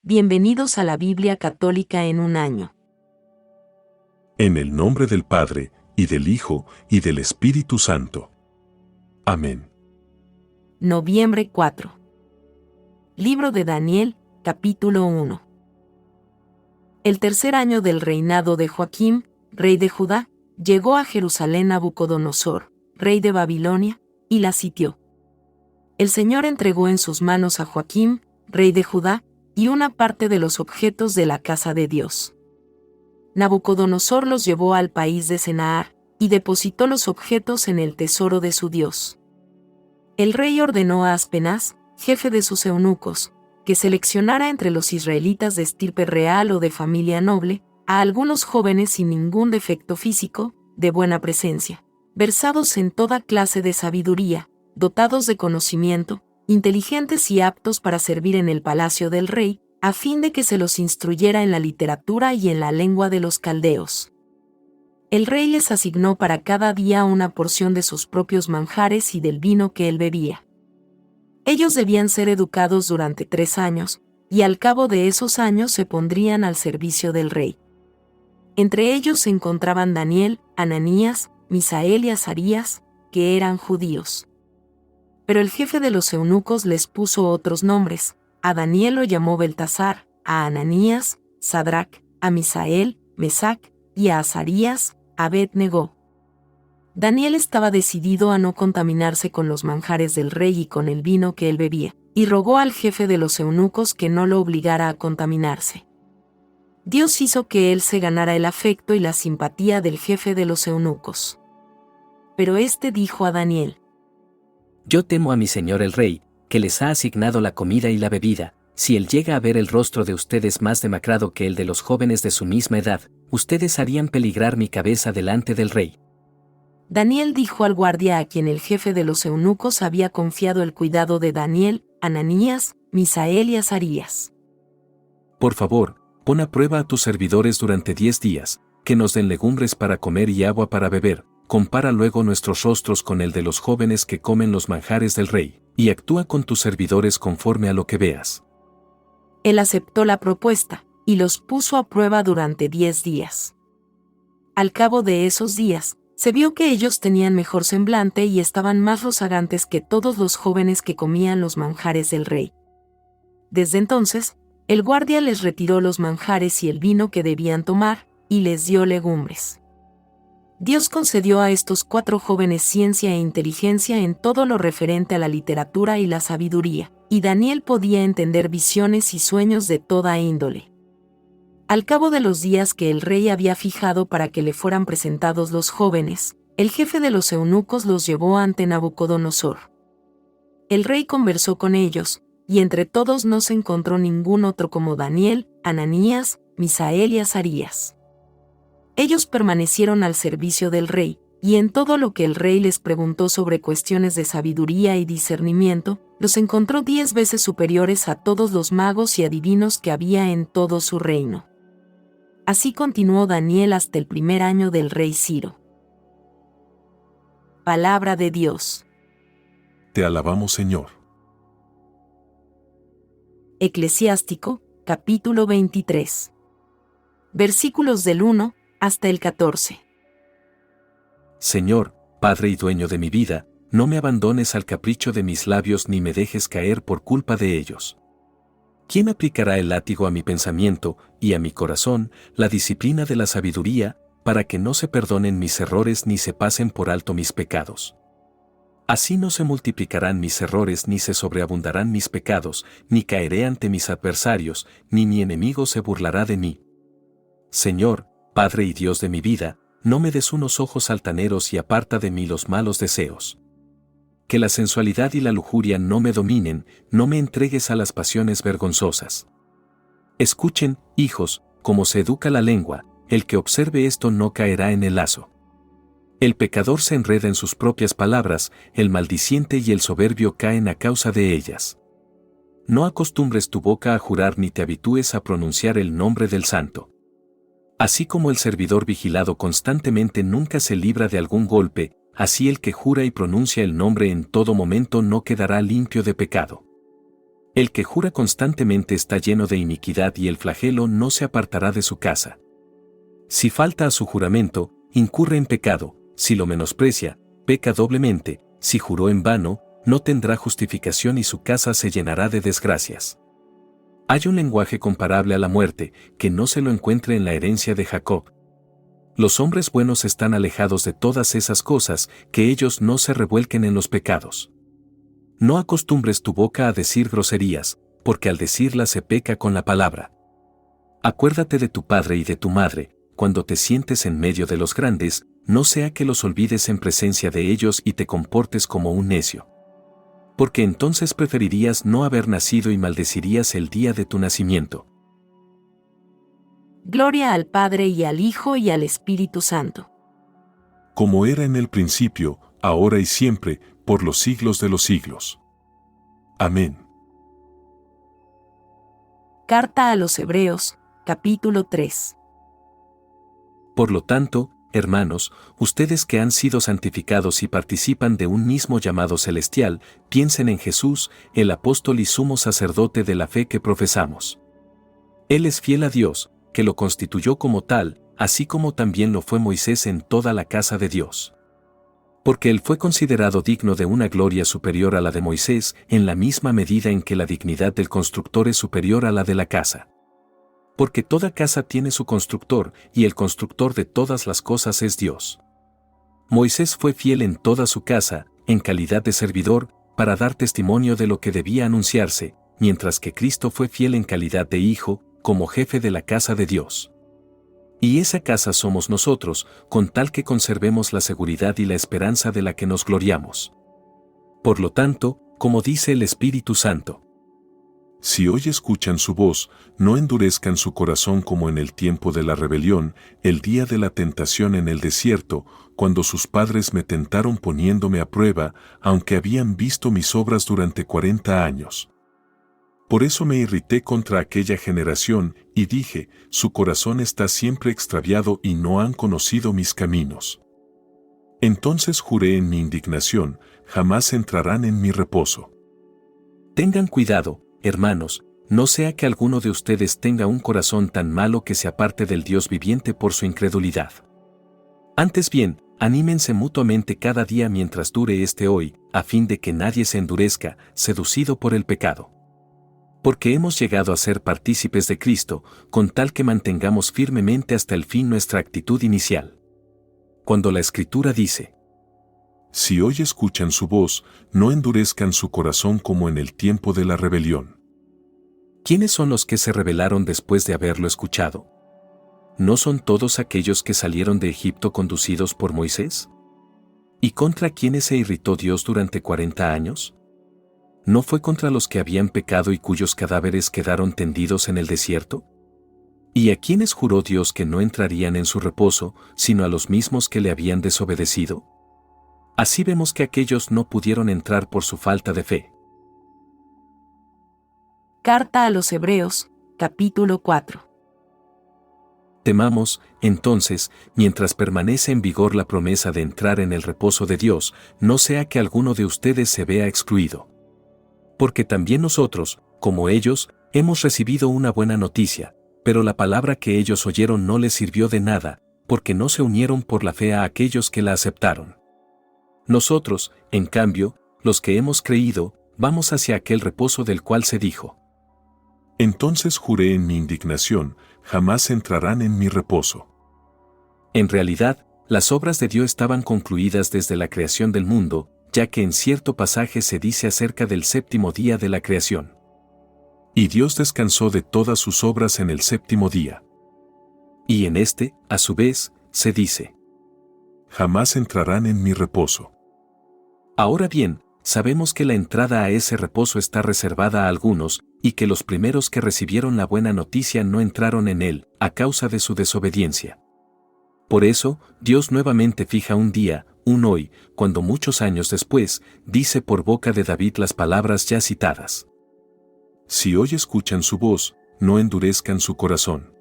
Bienvenidos a la Biblia Católica en un año. En el nombre del Padre, y del Hijo, y del Espíritu Santo. Amén. Noviembre 4. Libro de Daniel, capítulo 1. El tercer año del reinado de Joaquim, rey de Judá, llegó a Jerusalén Nabucodonosor, rey de Babilonia, y la sitió. El Señor entregó en sus manos a Joaquim, rey de Judá, y una parte de los objetos de la casa de Dios. Nabucodonosor los llevó al país de Senaar, y depositó los objetos en el tesoro de su Dios. El rey ordenó a Aspenaz, jefe de sus eunucos, que seleccionara entre los israelitas de estirpe real o de familia noble, a algunos jóvenes sin ningún defecto físico, de buena presencia, versados en toda clase de sabiduría, dotados de conocimiento, inteligentes y aptos para servir en el palacio del rey, a fin de que se los instruyera en la literatura y en la lengua de los caldeos. El rey les asignó para cada día una porción de sus propios manjares y del vino que él bebía. Ellos debían ser educados durante 3 años, y al cabo de esos años se pondrían al servicio del rey. Entre ellos se encontraban Daniel, Ananías, Misael y Azarías, que eran judíos. Pero el jefe de los eunucos les puso otros nombres. A Daniel lo llamó Beltasar, a Ananías, Sadrac, a Misael, Mesac, y a Azarías, Abed-Negó. Daniel estaba decidido a no contaminarse con los manjares del rey y con el vino que él bebía, y rogó al jefe de los eunucos que no lo obligara a contaminarse. Dios hizo que él se ganara el afecto y la simpatía del jefe de los eunucos. Pero éste dijo a Daniel: Yo temo a mi señor el rey, que les ha asignado la comida y la bebida. Si él llega a ver el rostro de ustedes más demacrado que el de los jóvenes de su misma edad, ustedes harían peligrar mi cabeza delante del rey. Daniel dijo al guardia a quien el jefe de los eunucos había confiado el cuidado de Daniel, Ananías, Misael y Azarías: Por favor, pon a prueba a tus servidores durante 10 días, que nos den legumbres para comer y agua para beber. Compara luego nuestros rostros con el de los jóvenes que comen los manjares del rey, y actúa con tus servidores conforme a lo que veas. Él aceptó la propuesta, y los puso a prueba durante 10 días. Al cabo de esos días, se vio que ellos tenían mejor semblante y estaban más rozagantes que todos los jóvenes que comían los manjares del rey. Desde entonces, el guardia les retiró los manjares y el vino que debían tomar, y les dio legumbres. Dios concedió a estos 4 jóvenes ciencia e inteligencia en todo lo referente a la literatura y la sabiduría, y Daniel podía entender visiones y sueños de toda índole. Al cabo de los días que el rey había fijado para que le fueran presentados los jóvenes, el jefe de los eunucos los llevó ante Nabucodonosor. El rey conversó con ellos, y entre todos no se encontró ningún otro como Daniel, Ananías, Misael y Azarías. Ellos permanecieron al servicio del rey, y en todo lo que el rey les preguntó sobre cuestiones de sabiduría y discernimiento, los encontró 10 veces superiores a todos los magos y adivinos que había en todo su reino. Así continuó Daniel hasta el primer año del rey Ciro. Palabra de Dios. Te alabamos, Señor. Eclesiástico, capítulo 23. Versículos del 1 hasta el 14. Señor, Padre y dueño de mi vida, no me abandones al capricho de mis labios ni me dejes caer por culpa de ellos. ¿Quién aplicará el látigo a mi pensamiento y a mi corazón, la disciplina de la sabiduría, para que no se perdonen mis errores ni se pasen por alto mis pecados? Así no se multiplicarán mis errores ni se sobreabundarán mis pecados, ni caeré ante mis adversarios, ni mi enemigo se burlará de mí. Señor, Padre y Dios de mi vida, no me des unos ojos altaneros y aparta de mí los malos deseos. Que la sensualidad y la lujuria no me dominen, no me entregues a las pasiones vergonzosas. Escuchen, hijos, cómo se educa la lengua, el que observe esto no caerá en el lazo. El pecador se enreda en sus propias palabras, el maldiciente y el soberbio caen a causa de ellas. No acostumbres tu boca a jurar ni te habitúes a pronunciar el nombre del santo. Así como el servidor vigilado constantemente nunca se libra de algún golpe, así el que jura y pronuncia el nombre en todo momento no quedará limpio de pecado. El que jura constantemente está lleno de iniquidad y el flagelo no se apartará de su casa. Si falta a su juramento, incurre en pecado, si lo menosprecia, peca doblemente, si juró en vano, no tendrá justificación y su casa se llenará de desgracias. Hay un lenguaje comparable a la muerte, que no se lo encuentre en la herencia de Jacob. Los hombres buenos están alejados de todas esas cosas, que ellos no se revuelquen en los pecados. No acostumbres tu boca a decir groserías, porque al decirlas se peca con la palabra. Acuérdate de tu padre y de tu madre, cuando te sientes en medio de los grandes, no sea que los olvides en presencia de ellos y te comportes como un necio. Porque entonces preferirías no haber nacido y maldecirías el día de tu nacimiento. Gloria al Padre y al Hijo y al Espíritu Santo. Como era en el principio, ahora y siempre, por los siglos de los siglos. Amén. Carta a los Hebreos, capítulo 3. Por lo tanto, hermanos, ustedes que han sido santificados y participan de un mismo llamado celestial, piensen en Jesús, el apóstol y sumo sacerdote de la fe que profesamos. Él es fiel a Dios, que lo constituyó como tal, así como también lo fue Moisés en toda la casa de Dios. Porque él fue considerado digno de una gloria superior a la de Moisés, en la misma medida en que la dignidad del constructor es superior a la de la casa. Porque toda casa tiene su constructor, y el constructor de todas las cosas es Dios. Moisés fue fiel en toda su casa, en calidad de servidor, para dar testimonio de lo que debía anunciarse, mientras que Cristo fue fiel en calidad de hijo, como jefe de la casa de Dios. Y esa casa somos nosotros, con tal que conservemos la seguridad y la esperanza de la que nos gloriamos. Por lo tanto, como dice el Espíritu Santo, Si hoy escuchan su voz, no endurezcan su corazón como en el tiempo de la rebelión, el día de la tentación en el desierto, cuando sus padres me tentaron poniéndome a prueba, aunque habían visto mis obras durante 40 años. Por eso me irrité contra aquella generación, y dije, su corazón está siempre extraviado y no han conocido mis caminos. Entonces juré en mi indignación, jamás entrarán en mi reposo. tengan cuidado, hermanos, no sea que alguno de ustedes tenga un corazón tan malo que se aparte del Dios viviente por su incredulidad. Antes bien, anímense mutuamente cada día mientras dure este hoy, a fin de que nadie se endurezca, seducido por el pecado. Porque hemos llegado a ser partícipes de Cristo, con tal que mantengamos firmemente hasta el fin nuestra actitud inicial. Cuando la Escritura dice, Si hoy escuchan su voz, no endurezcan su corazón como en el tiempo de la rebelión. ¿quiénes son los que se rebelaron después de haberlo escuchado? ¿No son todos aquellos que salieron de Egipto conducidos por Moisés? ¿Y contra quiénes se irritó Dios durante 40 años? ¿No fue contra los que habían pecado y cuyos cadáveres quedaron tendidos en el desierto? ¿Y a quiénes juró Dios que no entrarían en su reposo, sino a los mismos que le habían desobedecido? Así vemos que aquellos no pudieron entrar por su falta de fe. Carta a los Hebreos, capítulo 4. Temamos, entonces, mientras permanece en vigor la promesa de entrar en el reposo de Dios, no sea que alguno de ustedes se vea excluido. Porque también nosotros, como ellos, hemos recibido una buena noticia, pero la palabra que ellos oyeron no les sirvió de nada, porque no se unieron por la fe a aquellos que la aceptaron. Nosotros, en cambio, los que hemos creído, vamos hacia aquel reposo del cual se dijo. Entonces juré en mi indignación, jamás entrarán en mi reposo. En realidad, las obras de Dios estaban concluidas desde la creación del mundo, ya que en cierto pasaje se dice acerca del séptimo día de la creación. Y Dios descansó de todas sus obras en el séptimo día. Y en este, a su vez, se dice, Jamás entrarán en mi reposo. ahora bien, sabemos que la entrada a ese reposo está reservada a algunos, y que los primeros que recibieron la buena noticia no entraron en él, a causa de su desobediencia. Por eso, Dios nuevamente fija un día, un hoy, cuando muchos años después, dice por boca de David las palabras ya citadas. Si hoy escuchan su voz, no endurezcan su corazón.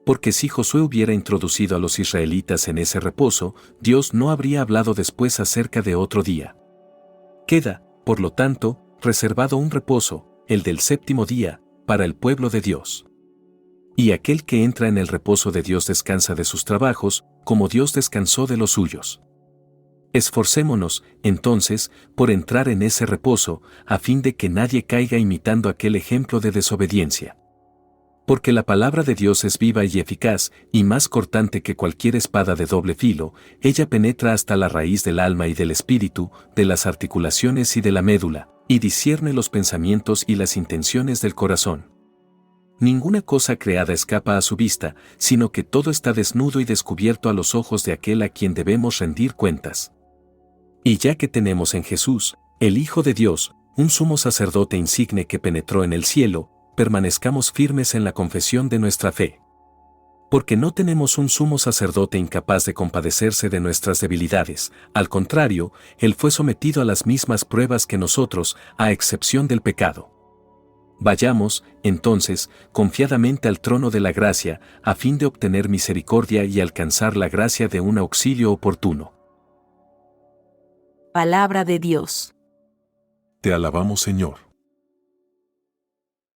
Porque si Josué hubiera introducido a los israelitas en ese reposo, Dios no habría hablado después acerca de otro día. Queda, por lo tanto, reservado un reposo, el del séptimo día, para el pueblo de Dios. Y aquel que entra en el reposo de Dios descansa de sus trabajos, como Dios descansó de los suyos. Esforcémonos, entonces, por entrar en ese reposo, a fin de que nadie caiga imitando aquel ejemplo de desobediencia. Porque la palabra de Dios es viva y eficaz, y más cortante que cualquier espada de doble filo, ella penetra hasta la raíz del alma y del espíritu, de las articulaciones y de la médula, y discierne los pensamientos y las intenciones del corazón. Ninguna cosa creada escapa a su vista, sino que todo está desnudo y descubierto a los ojos de aquel a quien debemos rendir cuentas. Y ya que tenemos en Jesús, el Hijo de Dios, un sumo sacerdote insigne que penetró en el cielo, permanezcamos firmes en la confesión de nuestra fe. Porque no tenemos un sumo sacerdote incapaz de compadecerse de nuestras debilidades, al contrario, él fue sometido a las mismas pruebas que nosotros, a excepción del pecado. Vayamos, entonces, confiadamente al trono de la gracia, a fin de obtener misericordia y alcanzar la gracia de un auxilio oportuno. Palabra de Dios. Te alabamos, Señor.